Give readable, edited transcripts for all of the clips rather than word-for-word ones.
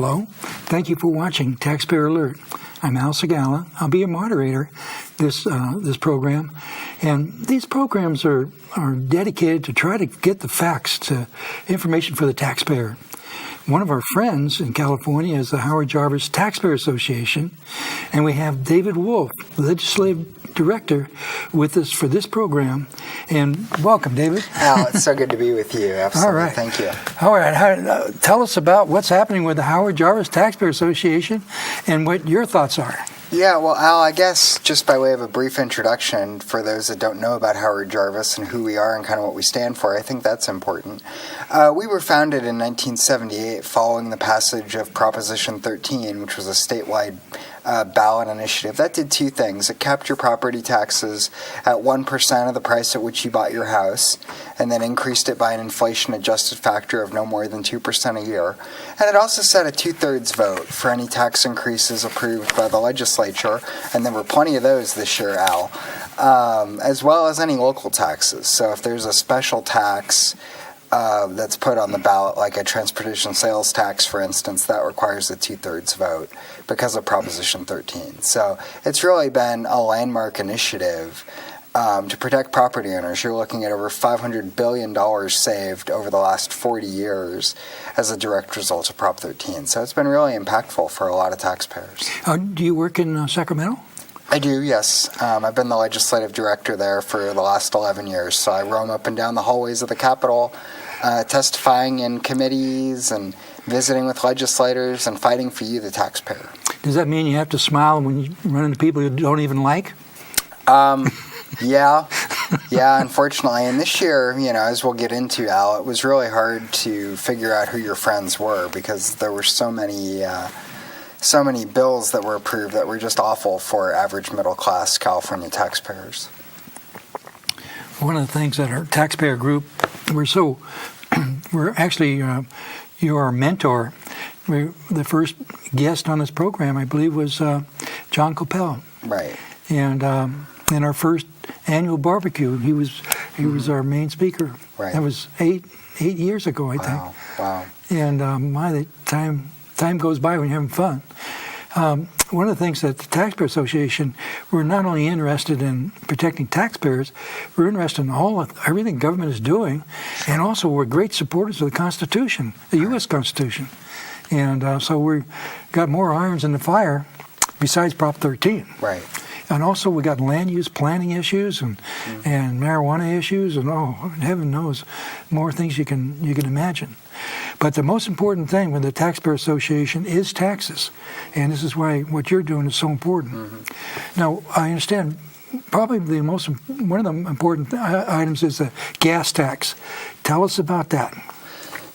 Hello. Thank you for watching Taxpayer Alert. I'm Al Segalla. I'll be a moderator this program. And these programs are dedicated to try to get the facts, to information for the taxpayer. One of our friends in California is the Jarvis Taxpayer Association, and we have David Wolfe, legislative director, with us for this program. And welcome, David. Al, it's so good to be with you. Absolutely. All right. Thank you. All right. Tell us about what's happening with the Jarvis Taxpayer Association and what your thoughts are. Yeah, well, Al, I guess just by way of a brief introduction for those that don't know about Howard Jarvis and who we are and kind of what we stand for, I think that's important. We were founded in 1978 following the passage of Proposition 13, which was a statewide ballot initiative. That did two things. It kept your property taxes at 1% of the price at which you bought your house, and then increased it by an inflation-adjusted factor of no more than 2% a year. And it also set a two-thirds vote for any tax increases approved by the legislature, and there were plenty of those this year, Al, as well as any local taxes. So if there's a special tax that's put on the ballot, like a transportation sales tax, for instance, that requires a two-thirds vote because of Proposition 13. So it's really been a landmark initiative to protect property owners. You're looking at over $500 billion saved over the last 40 years as a direct result of Prop 13. So it's been really impactful for a lot of taxpayers. Do you work in Sacramento? I do, yes. I've been the legislative director there for the last 11 years, so I roam up and down the hallways of the Capitol, testifying in committees and visiting with legislators and fighting for you, the taxpayer. Does that mean you have to smile when you run into people you don't even like? Yeah, unfortunately. And this year, as we'll get into, Al, it was really hard to figure out who your friends were because there were so many bills that were approved that were just awful for average middle-class California taxpayers. One of the things that our taxpayer group, we're actually, you're our mentor. The first guest on this program, I believe, was John Coppell. Right. And in our first annual barbecue, he was our main speaker. Right. That was eight years ago, I think. Wow. And the time goes by when you're having fun. One of the things that the Taxpayer Association, we're not only interested in protecting taxpayers, we're interested in everything government is doing, and also we're great supporters of the Constitution, the U.S. Constitution. And so we've got more irons in the fire besides Prop 13. Right. And also we got land use planning issues and marijuana issues and heaven knows more things you can imagine. But the most important thing with the Taxpayer Association is taxes, and this is why what you're doing is so important. Mm-hmm. Now I understand probably one of the important items is the gas tax. Tell us about that.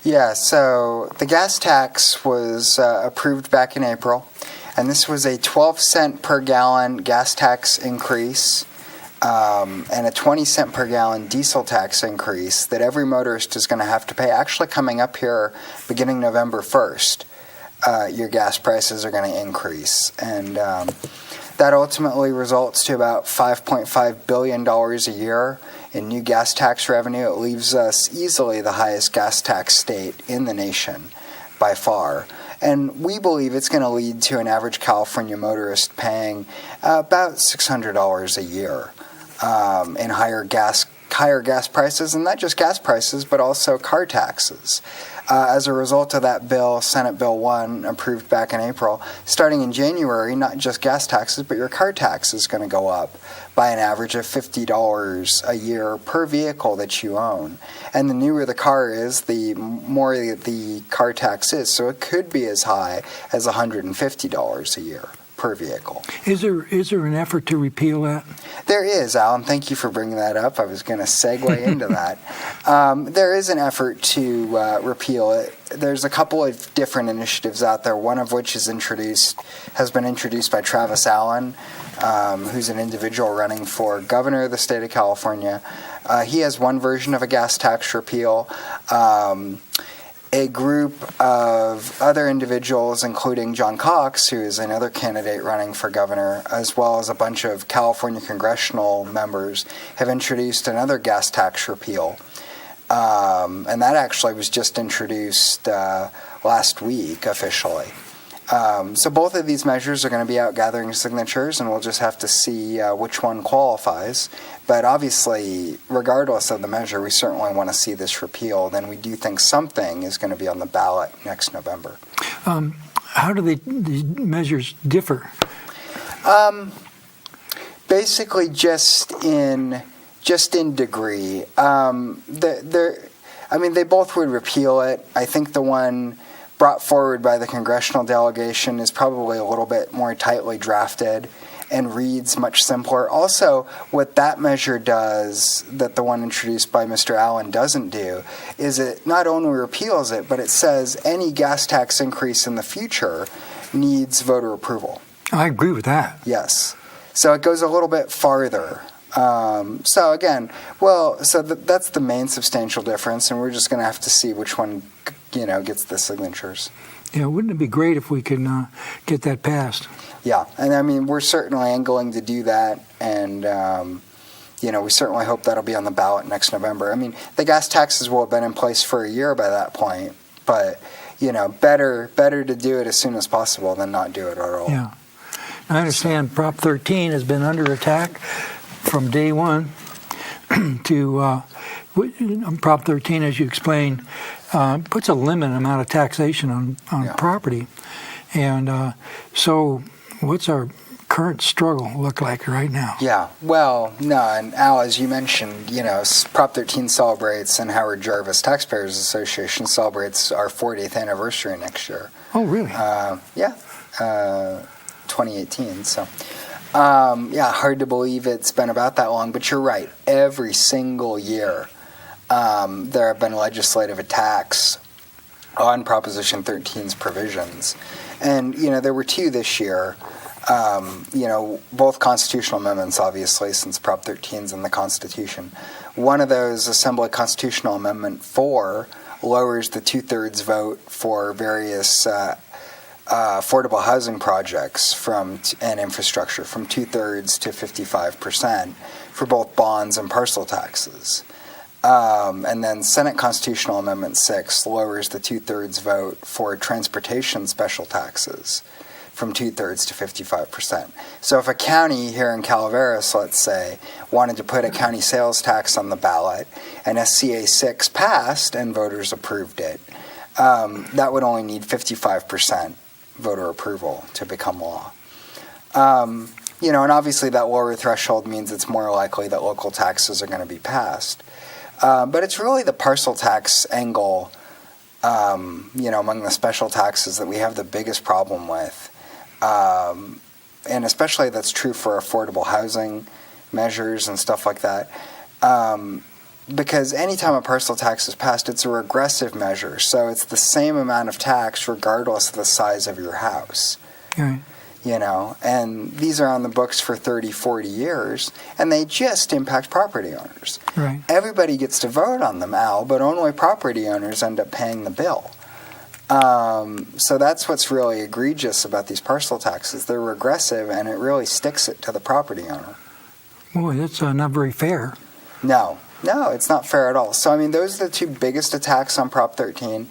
Yeah, so the gas tax was approved back in April. And this was a 12-cent per gallon gas tax increase and a 20-cent per gallon diesel tax increase that every motorist is going to have to pay. Actually, coming up here beginning November 1st, your gas prices are going to increase. And that ultimately results to about $5.5 billion a year in new gas tax revenue. It leaves us easily the highest gas tax state in the nation by far. And we believe it's going to lead to an average California motorist paying about $600 a year in higher gas prices, and not just gas prices, but also car taxes. As a result of that bill, Senate Bill 1, approved back in April, starting in January, not just gas taxes, but your car tax is going to go up by an average of $50 a year per vehicle that you own. And the newer the car is, the more the car tax is. So it could be as high as $150 a year per vehicle. Is there an effort to repeal that? There is, Alan. Thank you for bringing that up. I was going to segue into that. There is an effort to repeal it. There's a couple of different initiatives out there, one of which has been introduced by Travis Allen, who's an individual running for governor of the state of California. He has one version of a gas tax repeal. A group of other individuals, including John Cox, who is another candidate running for governor, as well as a bunch of California congressional members, have introduced another gas tax repeal. And that actually was just introduced last week officially. So both of these measures are going to be out gathering signatures, and we'll just have to see which one qualifies. But obviously, regardless of the measure, we certainly want to see this repealed, and we do think something is going to be on the ballot next November. How do these measures differ? Basically, just in degree. They both would repeal it. I think the one brought forward by the congressional delegation is probably a little bit more tightly drafted and reads much simpler. Also, what that measure does that the one introduced by Mr. Allen doesn't do is it not only repeals it, but it says any gas tax increase in the future needs voter approval. I agree with that. Yes. So it goes a little bit farther. That's the main substantial difference, and we're just going to have to see which one, gets the signatures. Yeah, wouldn't it be great if we could get that passed? Yeah, and we're certainly angling to do that, and we certainly hope that'll be on the ballot next November. The gas taxes will have been in place for a year by that point, but better to do it as soon as possible than not do it at all. Yeah, I understand Prop 13 has been under attack from day one. To Prop 13, as you explained, puts a limited amount of taxation on property. And so what's our current struggle look like right now? Yeah, well, no, and Al, as you mentioned, Prop 13 celebrates, and Howard Jarvis Taxpayers Association celebrates our 40th anniversary next year. Oh, really? 2018, so... hard to believe it's been about that long, but you're right. Every single year, there have been legislative attacks on Proposition 13's provisions. And, there were two this year. Both constitutional amendments, obviously, since Prop 13's in the Constitution. One of those, Assembly Constitutional Amendment 4, lowers the two-thirds vote for various affordable housing projects and infrastructure from 2/3 to 55% for both bonds and parcel taxes. And then Senate Constitutional Amendment 6 lowers the 2/3 vote for transportation special taxes from 2/3 to 55%. So if a county here in Calaveras, let's say, wanted to put a county sales tax on the ballot and SCA 6 passed and voters approved it, that would only need 55% voter approval to become law. And obviously that lower threshold means it's more likely that local taxes are going to be passed. But it's really the parcel tax angle, among the special taxes that we have the biggest problem with. And especially that's true for affordable housing measures and stuff like that. Because anytime a parcel tax is passed, it's a regressive measure. So it's the same amount of tax regardless of the size of your house. Right. And these are on the books for 30, 40 years, and they just impact property owners. Right. Everybody gets to vote on them, Al, but only property owners end up paying the bill. So that's what's really egregious about these parcel taxes. They're regressive, and it really sticks it to the property owner. Boy, that's not very fair. No, it's not fair at all. So, those are the two biggest attacks on Prop 13.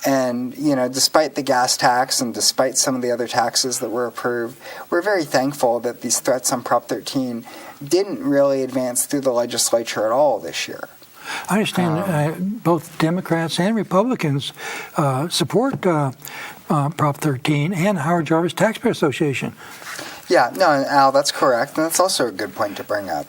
And, despite the gas tax and despite some of the other taxes that were approved, we're very thankful that these threats on Prop 13 didn't really advance through the legislature at all this year. I understand both Democrats and Republicans support Prop 13 and Howard Jarvis Taxpayer Association. Yeah, no, Al, that's correct. And that's also a good point to bring up.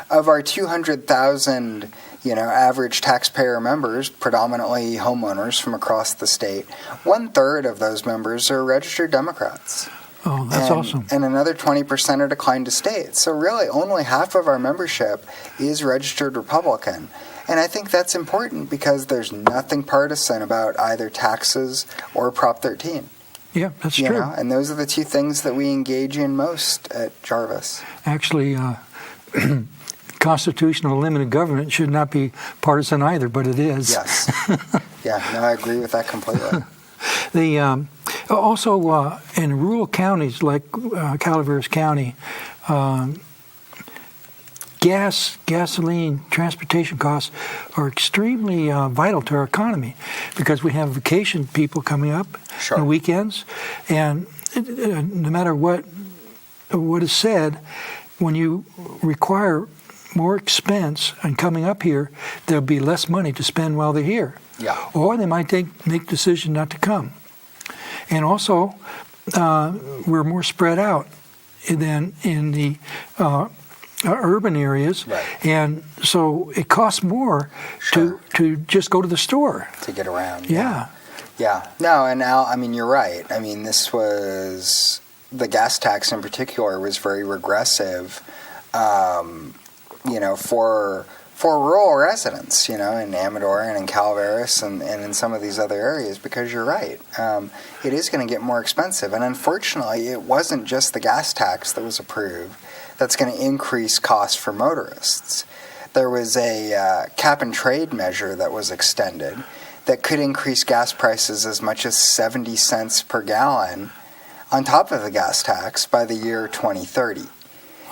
Of our 200,000, average taxpayer members, predominantly homeowners from across the state, 1/3 of those members are registered Democrats. Oh, that's awesome. And another 20% are declined to state. So really only half of our membership is registered Republican. And I think that's important because there's nothing partisan about either taxes or Prop 13. Yeah, that's true. And those are the two things that we engage in most at Jarvis. Actually, constitutional limited government should not be partisan either, but it is. Yes. I agree with that completely. Also, in rural counties like Calaveras County, gasoline, transportation costs are extremely vital to our economy because we have vacation people coming up on the weekends, and no matter what is said, when you require more expense and coming up here, there'll be less money to spend while they're here. Yeah. Or they might make decision not to come. And also, we're more spread out than in the urban areas, and so it costs more to just go to the store. To get around. Yeah. Yeah. No, and Al, I mean, you're right. I mean, this was, the gas tax in particular was very regressive, for rural residents, in Amador and in Calaveras and in some of these other areas, because you're right. It is going to get more expensive. And unfortunately, it wasn't just the gas tax that was approved that's going to increase costs for motorists. There was a cap and trade measure that was extended that could increase gas prices as much as 70 cents per gallon on top of the gas tax by the year 2030.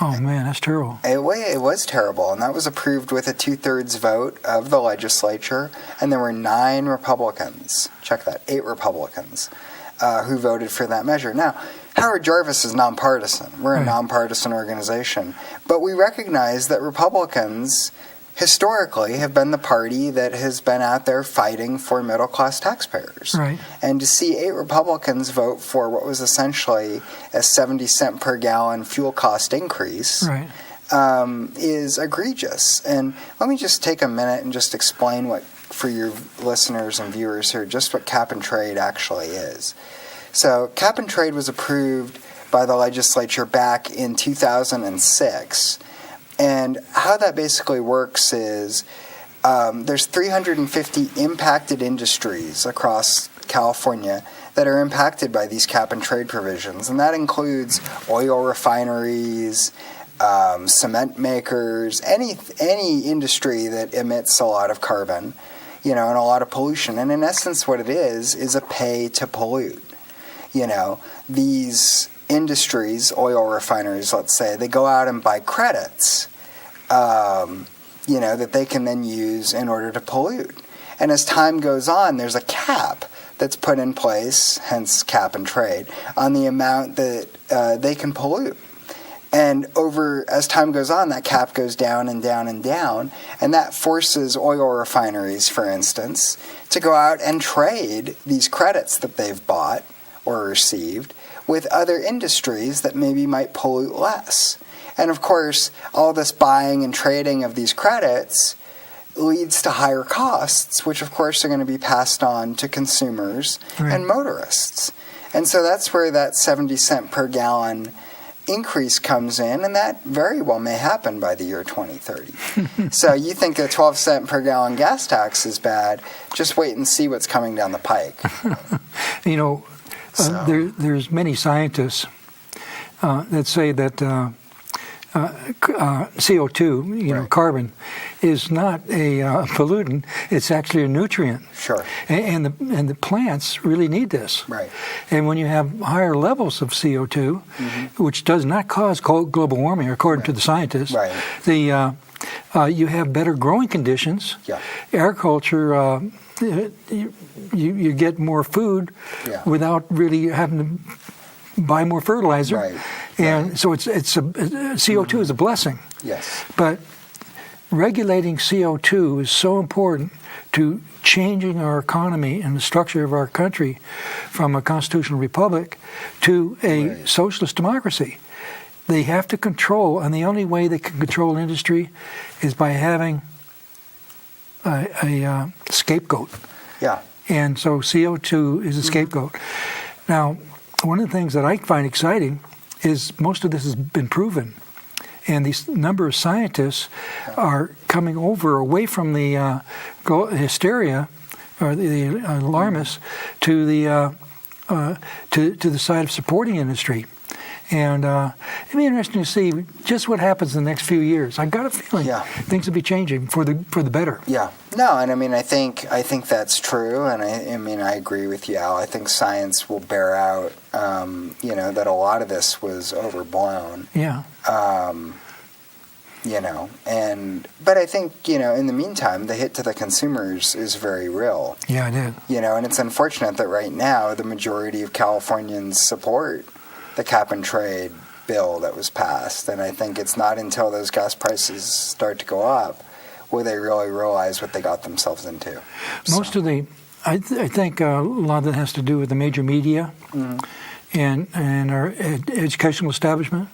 Oh, man, that's terrible. It was terrible, and that was approved with a 2/3 vote of the legislature, and there were 9 Republicans, 8 Republicans, who voted for that measure. Now, Howard Jarvis is nonpartisan. We're a nonpartisan organization, but we recognize that Republicans historically have been the party that has been out there fighting for middle-class taxpayers. Right. And to see 8 Republicans vote for what was essentially a 70 cent per gallon fuel cost increase is egregious. And let me just take a minute and just explain for your listeners and viewers here, just what cap and trade actually is. So cap and trade was approved by the legislature back in 2006. And how that basically works is there's 350 impacted industries across California that are impacted by these cap and trade provisions. And that includes oil refineries, cement makers, any industry that emits a lot of carbon, and a lot of pollution. And in essence, what it is a pay to pollute. These industries, oil refineries, let's say, they go out and buy credits, that they can then use in order to pollute. And as time goes on, there's a cap that's put in place, hence cap and trade, on the amount that they can pollute. And as time goes on, that cap goes down and down and down, and that forces oil refineries, for instance, to go out and trade these credits that they've bought or received with other industries that maybe might pollute less. And of course, all this buying and trading of these credits leads to higher costs, which of course are going to be passed on to consumers and motorists. And so that's where that 70 cent per gallon increase comes in, and that very well may happen by the year 2030. So you think a 12 cent per gallon gas tax is bad, just wait and see what's coming down the pike. There's many scientists that say that CO2, carbon, is not a pollutant. It's actually a nutrient. Sure. And the plants really need this. Right. And when you have higher levels of CO2, which does not cause global warming, according to the scientists, you have better growing conditions. Yeah. Agriculture. You get more food without really having to buy more fertilizer, and so CO2 is a blessing. Yes, but regulating CO2 is so important to changing our economy and the structure of our country from a constitutional republic to a socialist democracy. They have to control, and the only way they can control industry is by having a scapegoat. Yeah. And so CO2 is a scapegoat. Now, one of the things that I find exciting is most of this has been proven. And these number of scientists are coming away from the hysteria or the alarmists to the side of supporting industry. And it'd be interesting to see just what happens in the next few years. I've got a feeling things will be changing for the better. Yeah. No, and I think that's true, and I agree with you, Al. I think science will bear out, that a lot of this was overblown. Yeah. But I think, in the meantime, the hit to the consumers is very real. Yeah, it is. And it's unfortunate that right now the majority of Californians support the cap and trade bill that was passed. And I think it's not until those gas prices start to go up where they really realize what they got themselves into. I think a lot of that has to do with the major media and our educational establishment.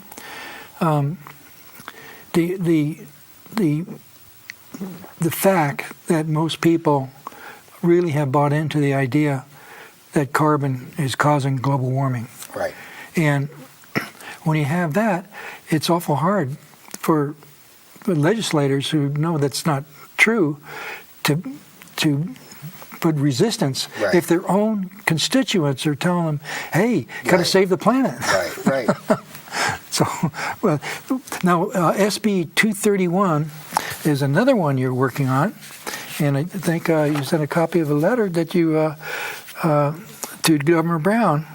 The fact that most people really have bought into the idea that carbon is causing global warming. Right. And when you have that, it's awful hard for legislators who know that's not true to put resistance if their own constituents are telling them, hey, got to save the planet. Right. So, now SB 231 is another one you're working on, and I think you sent a copy of a letter that you to Governor Brown.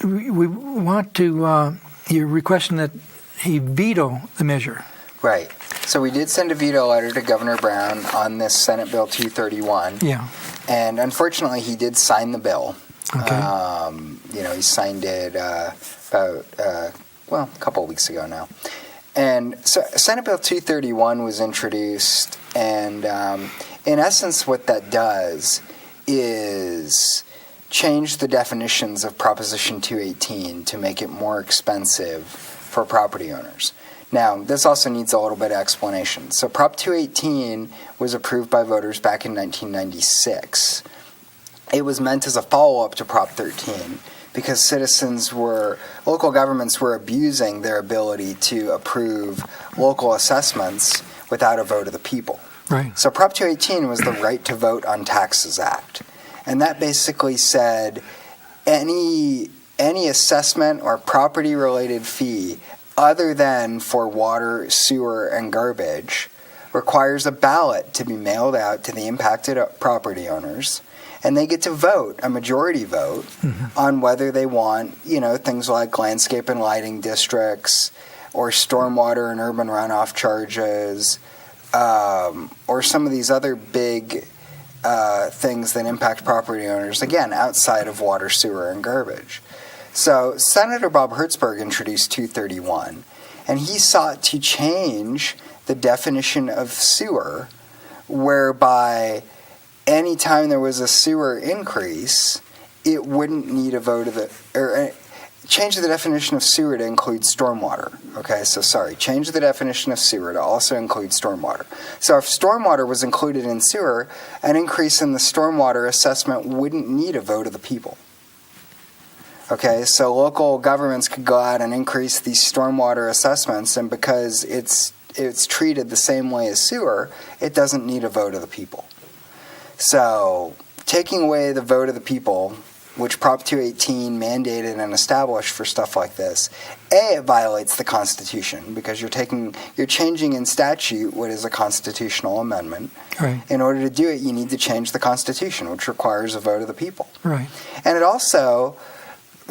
We want to. You're requesting that he veto the measure. Right. So we did send a veto letter to Governor Brown on this Senate Bill 231. Yeah. And unfortunately, he did sign the bill. Okay. He signed it about, a couple of weeks ago now. And so Senate Bill 231 was introduced, and in essence what that does is change the definitions of Proposition 218 to make it more expensive for property owners. Now, this also needs a little bit of explanation. So Prop 218 was approved by voters back in 1996. It was meant as a follow-up to Prop 13 because local governments were abusing their ability to approve local assessments without a vote of the people. Right. So Prop 218 was the Right to Vote on Taxes Act. And that basically said any assessment or property-related fee other than for water, sewer, and garbage requires a ballot to be mailed out to the impacted property owners, and they get to vote, a majority vote, on whether they want, things like landscape and lighting districts or stormwater and urban runoff charges or some of these other big things that impact property owners, again, outside of water, sewer, and garbage. So Senator Bob Hertzberg introduced 231, and he sought to change the definition of sewer, whereby any time there was a sewer increase, it wouldn't need a vote of change the definition of sewer to include stormwater. Okay, so change the definition of sewer to also include stormwater. So if stormwater was included in sewer, an increase in the stormwater assessment wouldn't need a vote of the people. Okay, so local governments could go out and increase these stormwater assessments, and because it's treated the same way as sewer, it doesn't need a vote of the people. So taking away the vote of the people, which Prop 218 mandated and established for stuff like this, it violates the Constitution because you're changing in statute what is a constitutional amendment. Right. In order to do it, you need to change the Constitution, which requires a vote of the people. Right. And it also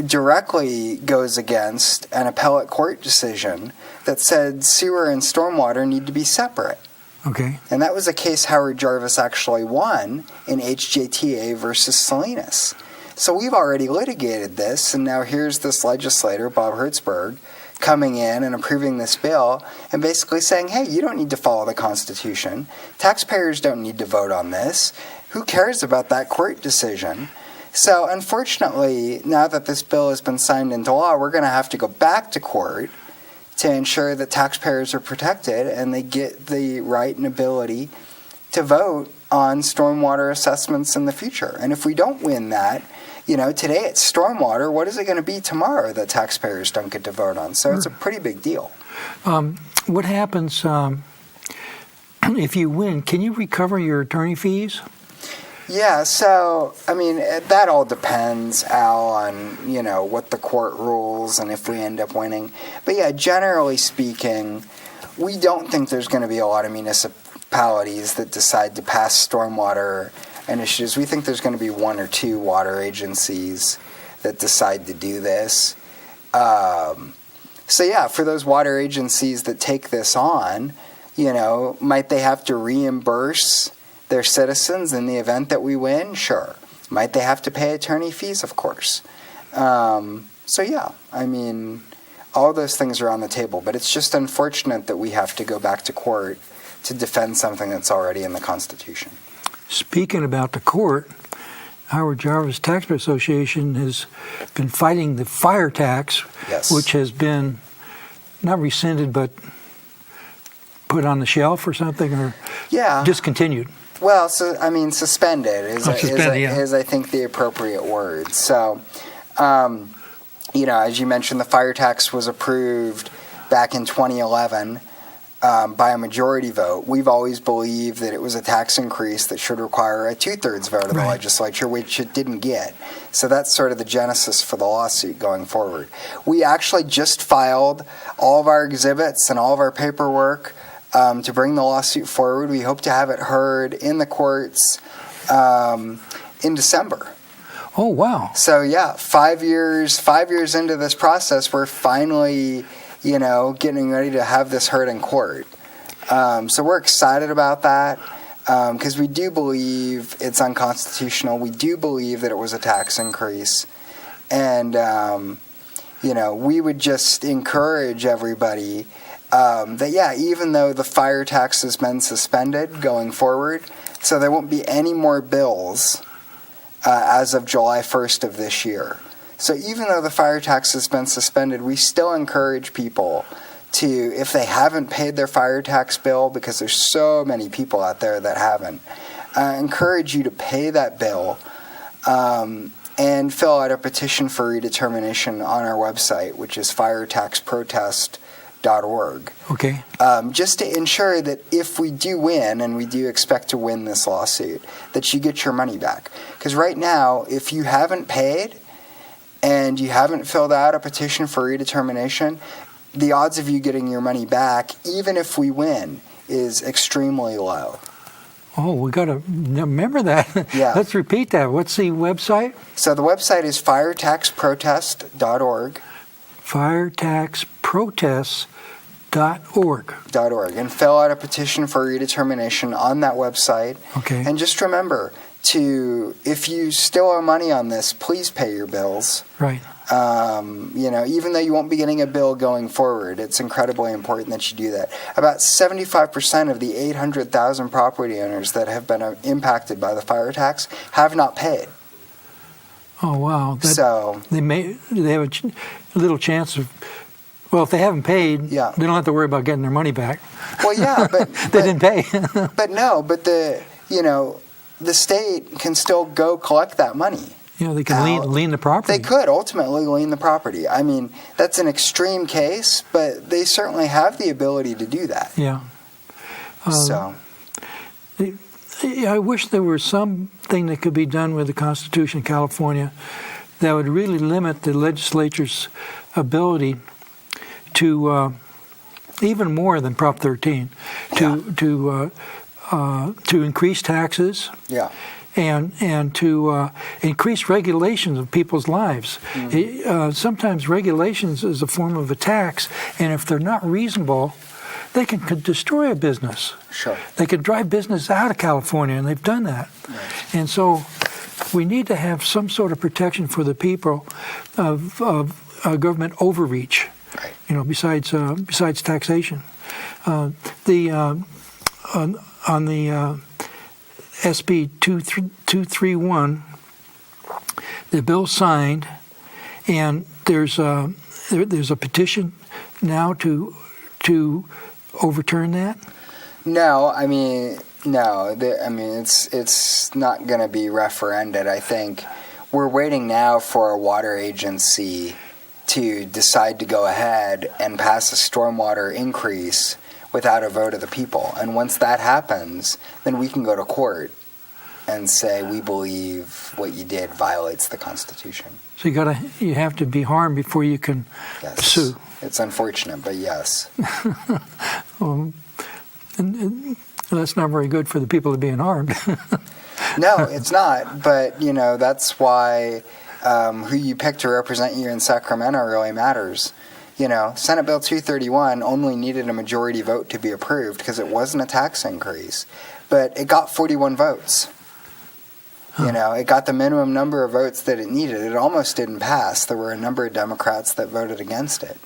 directly goes against an appellate court decision that said sewer and stormwater need to be separate. Okay. And that was a case Howard Jarvis actually won in HJTA versus Salinas. So we've already litigated this, and now here's this legislator, Bob Hertzberg, coming in and approving this bill and basically saying, hey, you don't need to follow the Constitution. Taxpayers don't need to vote on this. Who cares about that court decision? So unfortunately, now that this bill has been signed into law, we're going to have to go back to court to ensure that taxpayers are protected and they get the right and ability to vote on stormwater assessments in the future. And if we don't win that, today it's stormwater, what is it going to be tomorrow that taxpayers don't get to vote on? So it's a pretty big deal. What happens if you win? Can you recover your attorney fees? Yeah, so, that all depends, Al, on, what the court rules and if we end up winning. But yeah, generally speaking, we don't think there's going to be a lot of municipalities that decide to pass stormwater initiatives. We think there's going to be one or two water agencies that decide to do this. So yeah, for those water agencies that take this on, might they have to reimburse their citizens in the event that we win? Sure. Might they have to pay attorney fees? Of course. So yeah, I mean, all those things are on the table, but it's just unfortunate that we have to go back to court to defend something that's already in the Constitution. Speaking about the court, our Jarvis Taxpa Association has been fighting the fire tax, Yes. which has been not rescinded but put on the shelf or something, or discontinued. Well, suspended is I think the appropriate word. So, as you mentioned, the fire tax was approved back in 2011 by a majority vote. We've always believed that it was a tax increase that should require a 2/3 vote of the legislature, which it didn't get. So that's sort of the genesis for the lawsuit going forward. We actually just filed all of our exhibits and all of our paperwork to bring the lawsuit forward. We hope to have it heard in the courts in December. Oh, wow. So, yeah, 5 years into this process, we're finally, getting ready to have this heard in court. So we're excited about that because we do believe it's unconstitutional. We do believe that it was a tax increase. And, we would just encourage everybody that, even though the fire tax has been suspended going forward, so there won't be any more bills as of July 1st of this year. So even though the fire tax has been suspended, we still encourage people to, if they haven't paid their fire tax bill, because there's so many people out there that haven't, encourage you to pay that bill and fill out a petition for redetermination on our website, which is firetaxprotest.org. Okay. Just to ensure that if we do win, and we do expect to win this lawsuit, that you get your money back. Because right now, if you haven't paid and you haven't filled out a petition for redetermination, the odds of you getting your money back, even if we win, is extremely low. Oh, we got to remember that. Yeah. Let's repeat that. What's the website? So the website is firetaxprotest.org. Firetaxprotest.org. And fill out a petition for redetermination on that website. Okay. And just remember if you still owe money on this, please pay your bills. Right. Even though you won't be getting a bill going forward, it's incredibly important that you do that. About 75% of the 800,000 property owners that have been impacted by the fire tax have not paid. Oh, wow. So they have a little chance of. Well, if they haven't paid, they don't have to worry about getting their money back. Well, yeah, but they didn't pay. but the state can still go collect that money. They can lien the property. They could ultimately lien the property. I mean, that's an extreme case, but they certainly have the ability to do that. Yeah. I wish there was something that could be done with the Constitution of California that would really limit the legislature's ability to, even more than Prop 13, to increase taxes. Yeah. And to increase regulations of people's lives. Mm-hmm. Sometimes regulations is a form of a tax, and if they're not reasonable, they can destroy a business. Sure. They can drive business out of California, and they've done that. Right. And so we need to have some sort of protection for the people of government overreach. Right. Besides taxation. On the SB 231, the bill signed, and there's a petition now to overturn that. No, it's not going to be referended. I think we're waiting now for a water agency to decide to go ahead and pass a stormwater increase without a vote of the people. And once that happens, then we can go to court and say we believe what you did violates the Constitution. So you have to be harmed before you can sue. It's unfortunate, but yes. And that's not very good for the people that are being harmed. No, it's not. But that's why who you pick to represent you in Sacramento really matters. Senate Bill 231 only needed a majority vote to be approved because it wasn't a tax increase, but it got 41 votes. It got the minimum number of votes that it needed. It almost didn't pass. There were a number of Democrats that voted against it.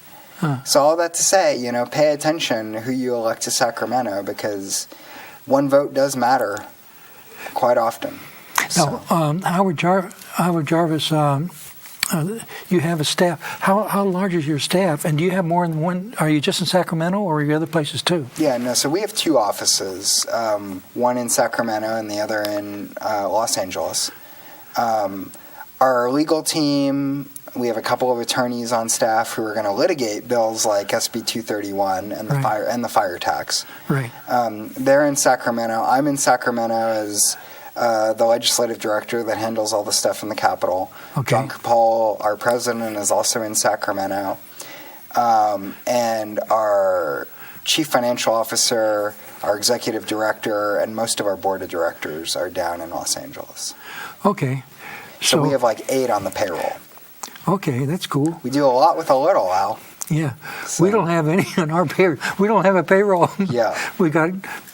So all that to say, pay attention who you elect to Sacramento, because one vote does matter quite often. Now, Howard Jarvis, you have a staff. How large is your staff? And do you have more than one? Are you just in Sacramento, or are you other places too? Yeah, no. So we have two offices, one in Sacramento and the other in Los Angeles. Our legal team, we have a couple of attorneys on staff who are going to litigate bills like SB 231 and the fire tax. Right. They're in Sacramento. I'm in Sacramento as the legislative director that handles all the stuff in the Capitol. Okay. John Paul, our president, is also in Sacramento. And our chief financial officer, our executive director, and most of our board of directors are down in Los Angeles. Okay. So we have like 8 on the payroll. Okay, that's cool. We do a lot with a little, Al. Yeah. So, we don't have any on our payroll. We don't have a payroll. Yeah.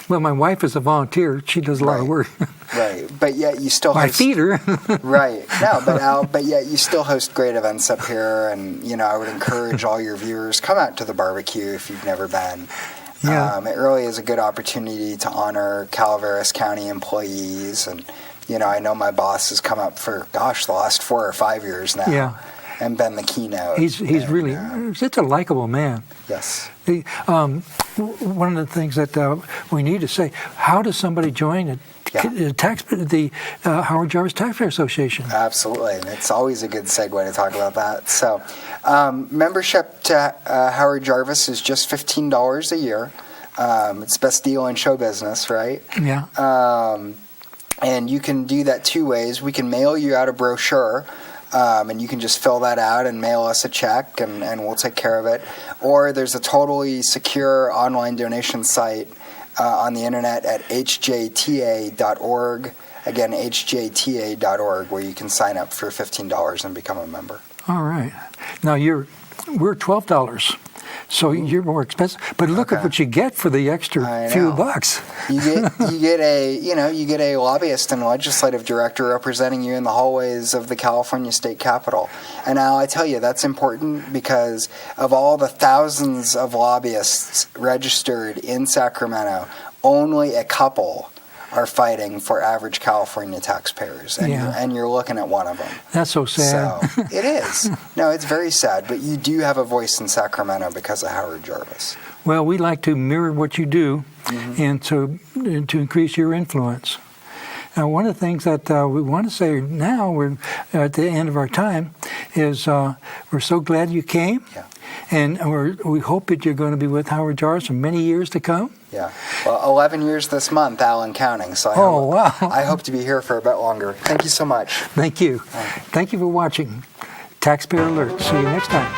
My wife is a volunteer. She does a lot of work. Right. But yet you still I feed her. Right. No, but Al, yet you still host great events up here, and I would encourage all your viewers, come out to the barbecue if you've never been. Yeah. It really is a good opportunity to honor Calaveras County employees, and I know my boss has come up for the last 4 or 5 years now. Yeah. And been the keynote. He's really such a likable man. Yes. One of the things that we need to say: how does somebody join the Howard Jarvis Taxpayer Association? Absolutely, and it's always a good segue to talk about that. So, membership to Howard Jarvis is just $15 a year. It's the best deal in show business, right? Yeah. And you can do that 2 ways. We can mail you out a brochure. And you can just fill that out and mail us a check, and we'll take care of it. Or there's a totally secure online donation site on the internet at hjta.org. Again, hjta.org, where you can sign up for $15 and become a member. All right. Now we're $12. So you're more expensive, but look at what you get for the extra few bucks. You get a lobbyist and legislative director representing you in the hallways of the California State Capitol. And Al, I tell you, that's important because of all the thousands of lobbyists registered in Sacramento, only a couple are fighting for average California taxpayers, and you're looking at one of them. That's so sad. So it is. No, it's very sad, but you do have a voice in Sacramento because of Howard Jarvis. Well, we like to mirror what you do, and to increase your influence. Now, one of the things that we want to say now, we're at the end of our time, is we're so glad you came, and we hope that you're going to be with Howard Jarvis for many years to come. Yeah. Well, 11 years this month, Al, and counting. So I hope to be here for a bit longer. Thank you so much. Thank you. Thank you for watching Taxpayer Alert. See you next time.